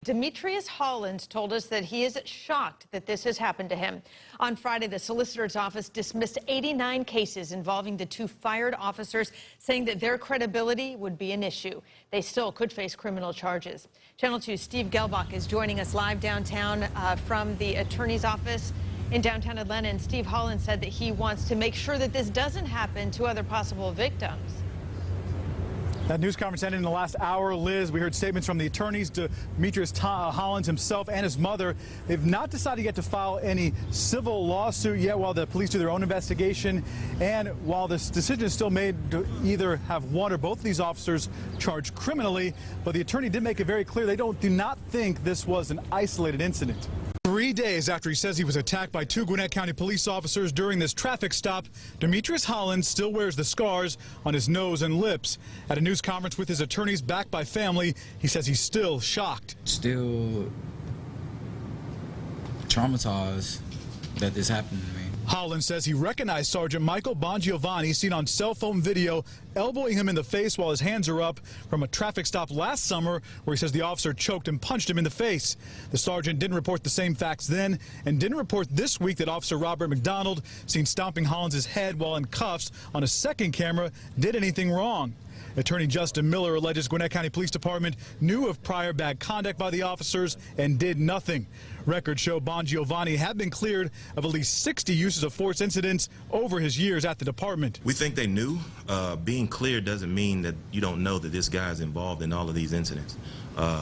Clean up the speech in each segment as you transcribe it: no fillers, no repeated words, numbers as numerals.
Demetrius Hollins told us that he is shocked that this has happened to him. On Friday, the solicitor's office dismissed 89 cases involving the two fired officers, saying that their credibility would be an issue. They still could face criminal charges. Channel 2's Steve Gehlbach is joining us live downtown from the attorney's office in downtown Atlanta. And Steve, Hollins said that he wants to make sure that this doesn't happen to other possible victims. That news conference ended in the last hour, Liz. We heard statements from the attorneys, Demetrius Hollins himself and his mother. They've not decided yet to file any civil lawsuit yet while the police do their own investigation. And while this decision is still made to either have one or both of these officers charged criminally, but the attorney did make it very clear they do not think this was an isolated incident. 3 days after he says he was attacked by two Gwinnett County police officers during this traffic stop, Demetrius Hollins still wears the scars on his nose and lips. At a news conference with his attorneys backed by family, he says he's still shocked. Still traumatized that this happened to me. Hollins says he recognized Sergeant Michael Bongiovanni, seen on cell phone video, elbowing him in the face while his hands are up from a traffic stop last summer where he says the officer choked and punched him in the face. The sergeant didn't report the same facts then and didn't report this week that Officer Robert McDonald, seen stomping Hollins' head while in cuffs on a second camera, did anything wrong. Attorney Justin Miller alleges Gwinnett County Police Department knew of prior bad conduct by the officers and did nothing. Records show Bongiovanni had been cleared of at least 60 uses of force incidents over his years at the department. We think they knew. Being cleared doesn't mean that you don't know that this guy is involved in all of these incidents.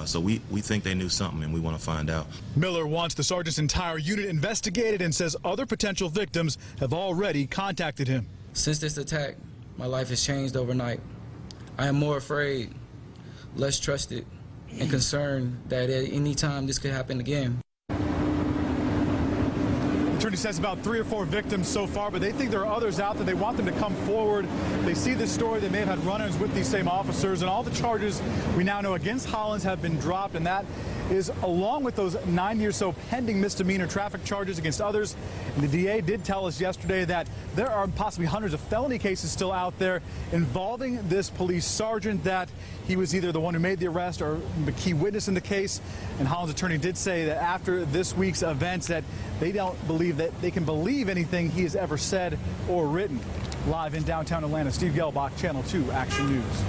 So we think they knew something, and we want to find out. Miller wants the sergeant's entire unit investigated and says other potential victims have already contacted him. Since this attack, my life has changed overnight. I am more afraid, less trusted, and concerned that at any time this could happen again. The attorney says about 3 or 4 victims so far, but they think there are others out there. They want them to come forward. They see this story. They may have had run-ins with these same officers, and all the charges we now know against Hollins have been dropped, and that is along with those 90 or so pending misdemeanor traffic charges against others. And the DA did tell us yesterday that there are possibly hundreds of felony cases still out there involving this police sergeant, that he was either the one who made the arrest or the key witness in the case. And Hollins' attorney did say that after this week's events that they don't believe that they can believe anything he has ever said or written. Live in downtown Atlanta, Steve Gehlbach, Channel 2 Action News.